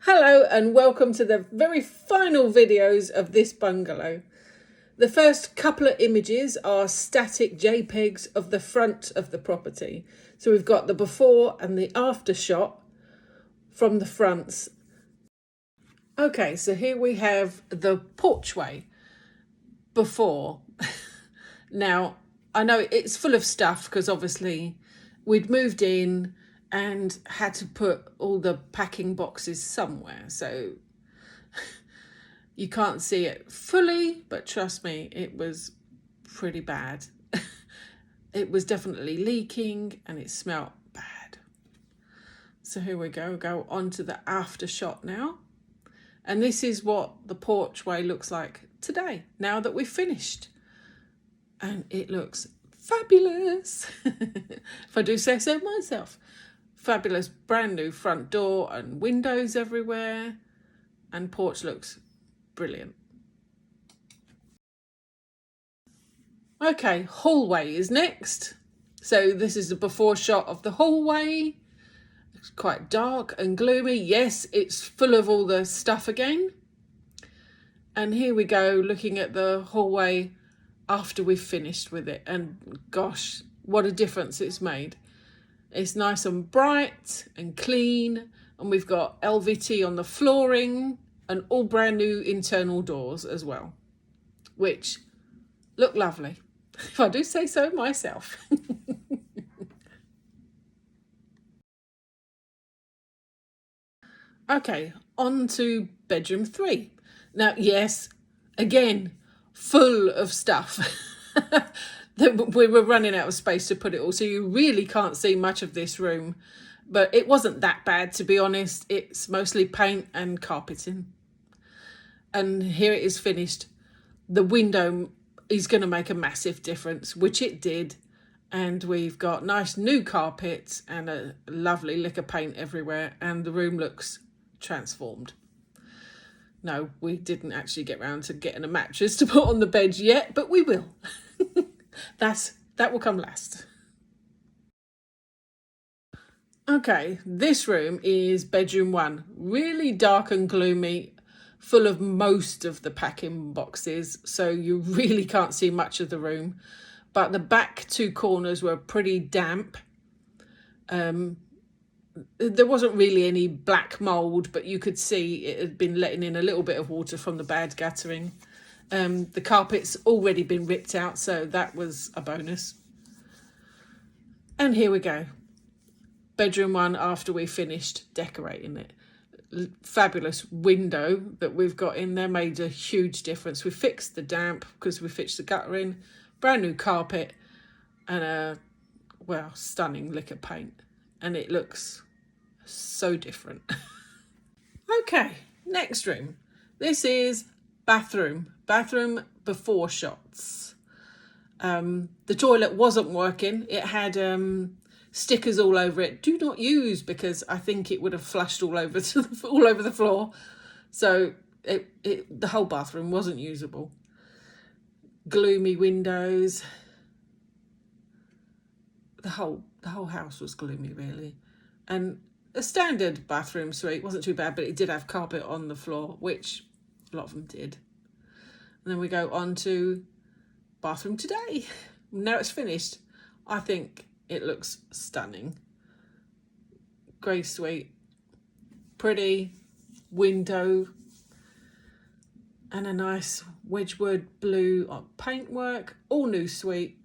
Hello and welcome to the very final videos of this bungalow. The first couple of images are static JPEGs of the front of the property. So we've got the before and the after shot from the fronts. Okay, so here we have the porchway before. Now, I know it's full of stuff because obviously we'd moved in and had to put all the packing boxes somewhere. So you can't see it fully, but trust me, it was pretty bad. It was definitely leaking and it smelled bad. So here we go on to the after shot now. And this is what the porchway looks like today, now that we've finished. And it looks fabulous, if I do say so myself. Fabulous brand new front door and windows everywhere, and porch looks brilliant. Okay, hallway is next. So this is the before shot of the hallway. It's quite dark and gloomy. Yes, it's full of all the stuff again. And here we go, looking at the hallway after we've finished with it, and gosh, what a difference it's made. It's nice and bright and clean, and we've got LVT on the flooring and all brand new internal doors as well, which look lovely, if I do say so myself. Okay, on to bedroom 3. Now, yes, again, full of stuff. We were running out of space to put it all, so you really can't see much of this room. But it wasn't that bad, to be honest. It's mostly paint and carpeting. And here it is finished. The window is going to make a massive difference, which it did. And we've got nice new carpets and a lovely lick of paint everywhere. And the room looks transformed. No, we didn't actually get round to getting a mattress to put on the bed yet, but we will. That will come last. Okay, this room is bedroom 1. Really dark and gloomy, full of most of the packing boxes, so you really can't see much of the room. But the back 2 corners were pretty damp. There wasn't really any black mould, but you could see it had been letting in a little bit of water from the bad guttering. The carpet's already been ripped out, so that was a bonus. And here we go. Bedroom 1 after we finished decorating it. Fabulous window that we've got in there made a huge difference. We fixed the damp because we fixed the guttering, brand new carpet, and a, well, stunning lick of paint. And it looks so different. Okay, next room. This is bathroom before shots. The toilet wasn't working. It had stickers all over it. Do not use, because I think it would have flushed all over the floor. So the whole bathroom wasn't usable. Gloomy windows. The whole house was gloomy, really. And a standard bathroom suite wasn't too bad, but it did have carpet on the floor, which a lot of them did. And then we go on to bathroom today. Now it's finished. I think it looks stunning. Grey suite, pretty window, and a nice Wedgwood blue paintwork. All new suite,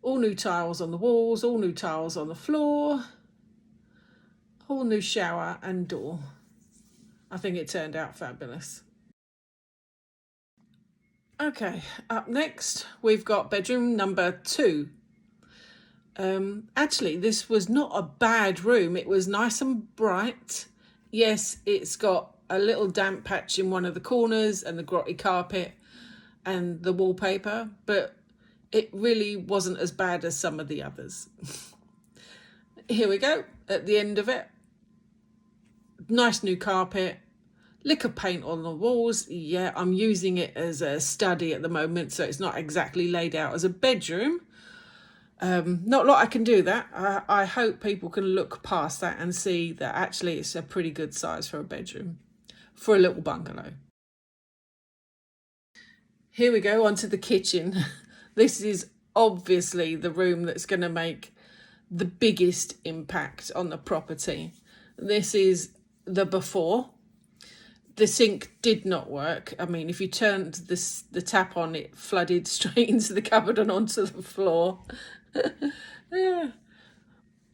all new tiles on the walls, all new tiles on the floor, all new shower and door. I think it turned out fabulous. Okay, up next we've got bedroom number 2. Actually, this was not a bad room. It was nice and bright. Yes, it's got a little damp patch in one of the corners and the grotty carpet and the wallpaper, but it really wasn't as bad as some of the others. Here we go, at the end of it. Nice new carpet, lick of paint on the walls. Yeah, I'm using it as a study at the moment, so it's not exactly laid out as a bedroom. Not a lot I can do that. I hope people can look past that and see that actually it's a pretty good size for a bedroom, for a little bungalow. Here we go, onto the kitchen. This is obviously the room that's going to make the biggest impact on the property. This is the before. The sink did not work. I mean, if you turned the tap on, it flooded straight into the cupboard and onto the floor. Yeah.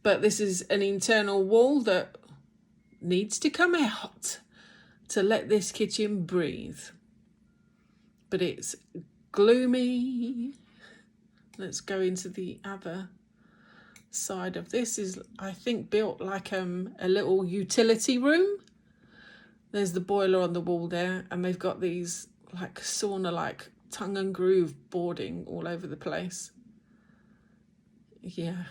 But this is an internal wall that needs to come out to let this kitchen breathe. But it's gloomy. Let's go into the other side of this. Is, I think, built like a little utility room. There's the boiler on the wall there, and they've got these like sauna like tongue and groove boarding all over the place. Yeah.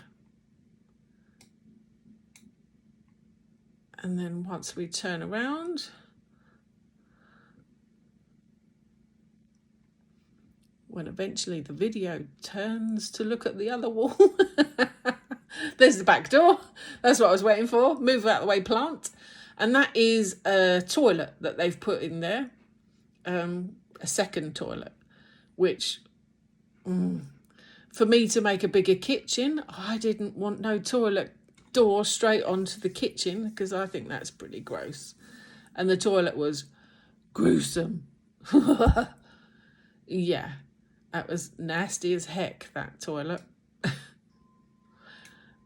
And then once we turn around, when eventually the video turns to look at the other wall, there's the back door. That's what I was waiting for. Move out of the way, plant. And that is a toilet that they've put in there, a second toilet, which, for me to make a bigger kitchen, I didn't want no toilet door straight onto the kitchen because I think that's pretty gross. And the toilet was gruesome. Yeah, that was nasty as heck, that toilet.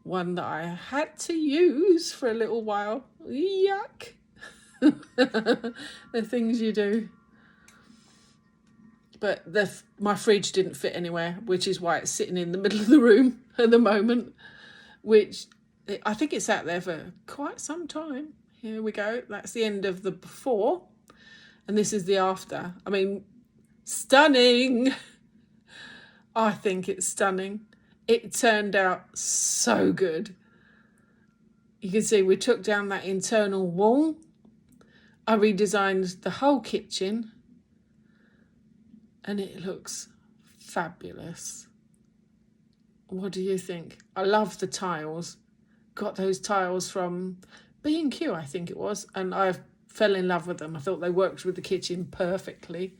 One that I had to use for a little while. Yuck. The things you do. But my fridge didn't fit anywhere, which is why it's sitting in the middle of the room at the moment, which I think it's out there for quite some time. Here we go. That's the end of the before. And this is the after. I mean, stunning. I think it's stunning. It turned out so good. You can see we took down that internal wall. I redesigned the whole kitchen. And it looks fabulous. What do you think? I love the tiles. Got those tiles from B&Q, I think it was. And I fell in love with them. I thought they worked with the kitchen perfectly.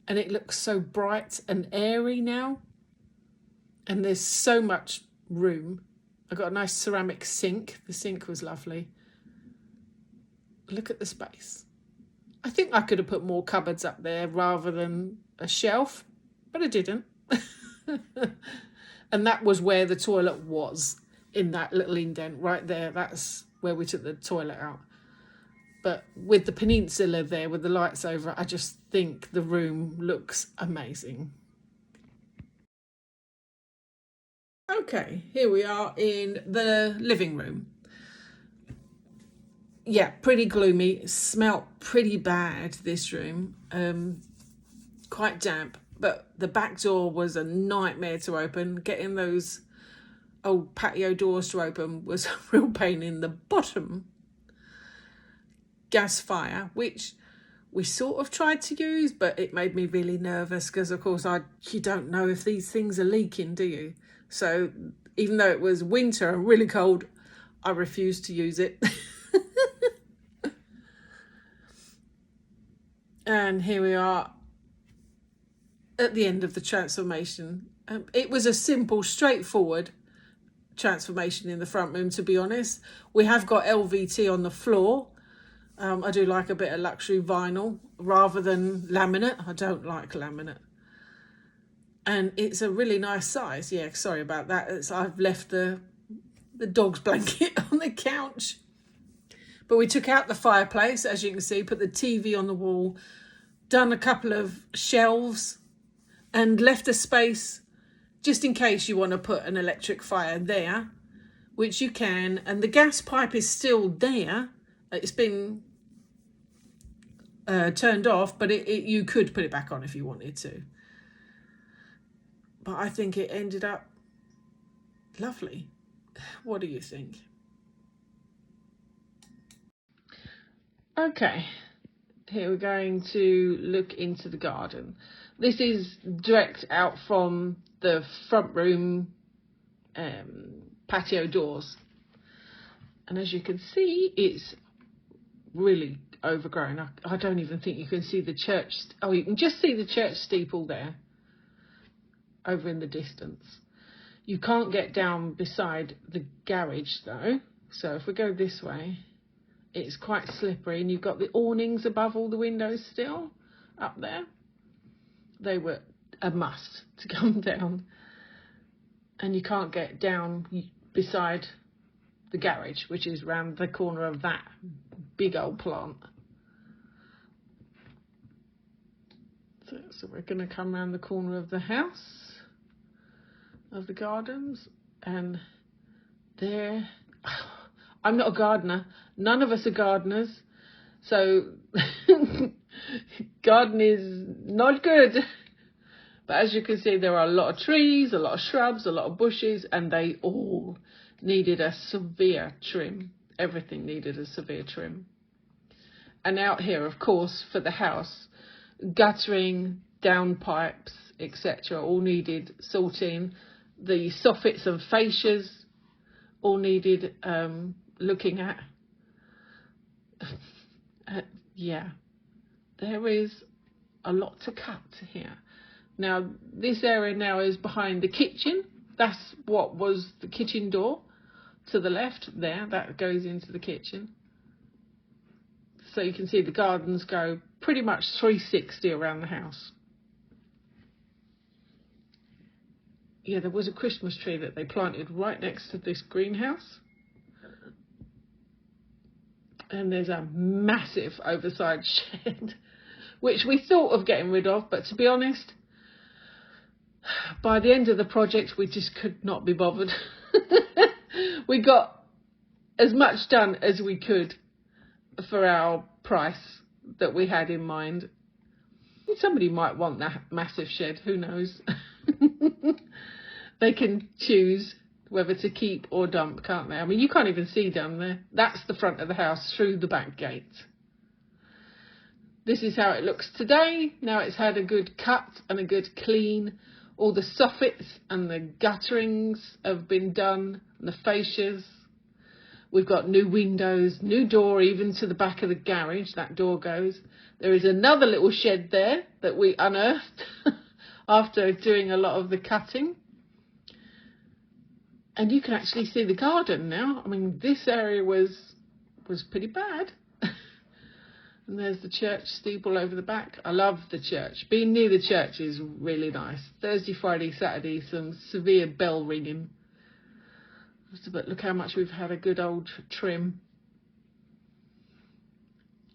And it looks so bright and airy now. And there's so much room. I got a nice ceramic sink. The sink was lovely. Look at the space. I think I could have put more cupboards up there rather than a shelf, but I didn't. And that was where the toilet was, in that little indent right there. That's where we took the toilet out. But with the peninsula there, with the lights over, I just think the room looks amazing. Okay, here we are in the living room. Yeah, pretty gloomy. Smelt pretty bad, this room. Quite damp. But the back door was a nightmare to open. Getting those old patio doors to open was a real pain in the bottom. Gas fire, which we sort of tried to use, but it made me really nervous because, of course, you don't know if these things are leaking, do you? So even though it was winter and really cold, I refused to use it. And here we are at the end of the transformation. It was a simple, straightforward transformation in the front room, to be honest. We have got LVT on the floor. I do like a bit of luxury vinyl rather than laminate. I don't like laminate. And it's a really nice size. Yeah, sorry about that. I've left the dog's blanket on the couch. But we took out the fireplace, as you can see, put the TV on the wall, done a couple of shelves, and left a space just in case you want to put an electric fire there, which you can. And the gas pipe is still there. It's been turned off, but you could put it back on if you wanted to. But I think it ended up lovely. What do you think? Okay, here we're going to look into the garden. This is direct out from the front room patio doors. And as you can see, it's really overgrown. I don't even think you can see the church. Oh, you can just see the church steeple there over in the distance. You can't get down beside the garage though. So if we go this way, it's quite slippery, and you've got the awnings above all the windows still up there. They were a must to come down. And you can't get down beside the garage, which is round the corner of that big old plant. So we're going to come around the corner of the house, of the gardens, and there, I'm not a gardener. None of us are gardeners. So gardening is not good. But as you can see, there are a lot of trees, a lot of shrubs, a lot of bushes, and they all needed a severe trim. Everything needed a severe trim. And out here, of course, for the house, guttering, downpipes, etc., all needed sorting. The soffits and fascias all needed looking at. Yeah, there is a lot to cut here. Now, this area now is behind the kitchen. That's what was the kitchen door to the left there. That goes into the kitchen. So you can see the gardens go pretty much 360 around the house. Yeah, there was a Christmas tree that they planted right next to this greenhouse. And there's a massive oversized shed, which we thought of getting rid of, but to be honest, by the end of the project, we just could not be bothered. We got as much done as we could for our price that we had in mind. Somebody might want that massive shed, who knows? They can choose whether to keep or dump, can't they? I mean, you can't even see down there. That's the front of the house through the back gate. This is how it looks today. Now it's had a good cut and a good clean. All the soffits and the gutterings have been done, and the fascias. We've got new windows, new door even to the back of the garage. That door goes. There is another little shed there that we unearthed after doing a lot of the cutting. And you can actually see the garden now. I mean, this area was pretty bad. And there's the church steeple over the back. I love the church. Being near the church is really nice. Thursday, Friday, Saturday, some severe bell ringing. But look how much we've had a good old trim.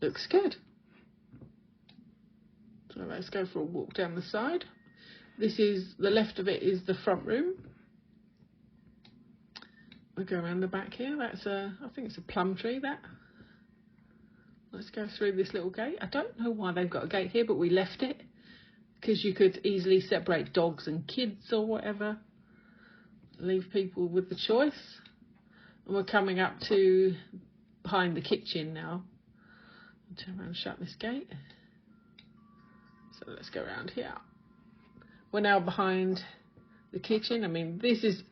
Looks good. So let's go for a walk down the side. This is, the left of it is the front room. We'll go around the back here. That's a, I think it's a plum tree, that. Let's go through this little gate. I don't know why they've got a gate here, but we left it because you could easily separate dogs and kids or whatever. Leave people with the choice. And we're coming up to behind the kitchen now. I'll turn around and shut this gate. So let's go around here. We're now behind the kitchen. I mean, this is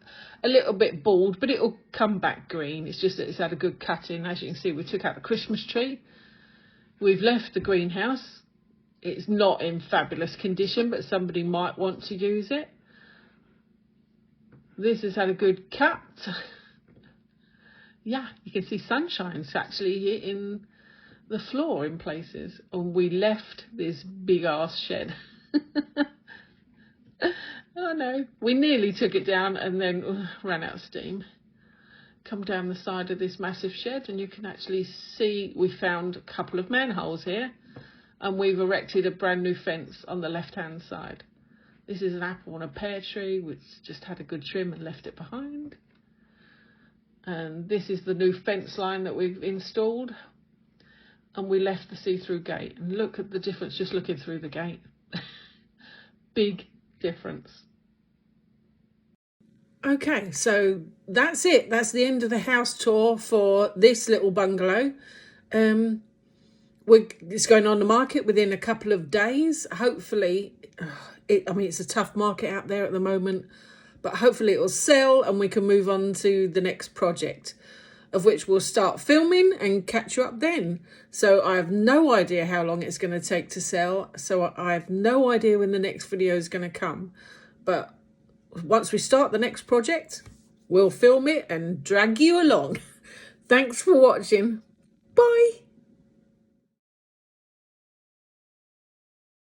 a little bit bald, but it'll come back green. It's just that it's had a good cutting. As you can see, we took out the Christmas tree. We've left the greenhouse. It's not in fabulous condition, but somebody might want to use it. This has had a good cut. Yeah, you can see sunshine actually here in the floor in places. And we left this big ass shed. Oh no, we nearly took it down and then ran out of steam. Come down the side of this massive shed and you can actually see we found a couple of manholes here, and we've erected a brand new fence on the left hand side. This is an apple and a pear tree which just had a good trim and left it behind. And this is the new fence line that we've installed, and we left the see-through gate. And look at the difference just looking through the gate. Big difference. Okay, so that's it. That's the end of the house tour for this little bungalow. It's going on the market within a couple of days. Hopefully, I mean, it's a tough market out there at the moment, but hopefully it will sell and we can move on to the next project, of which we'll start filming and catch you up then. So I have no idea how long it's going to take to sell. So I have no idea when the next video is going to come. But once we start the next project, we'll film it and drag you along. Thanks for watching. Bye.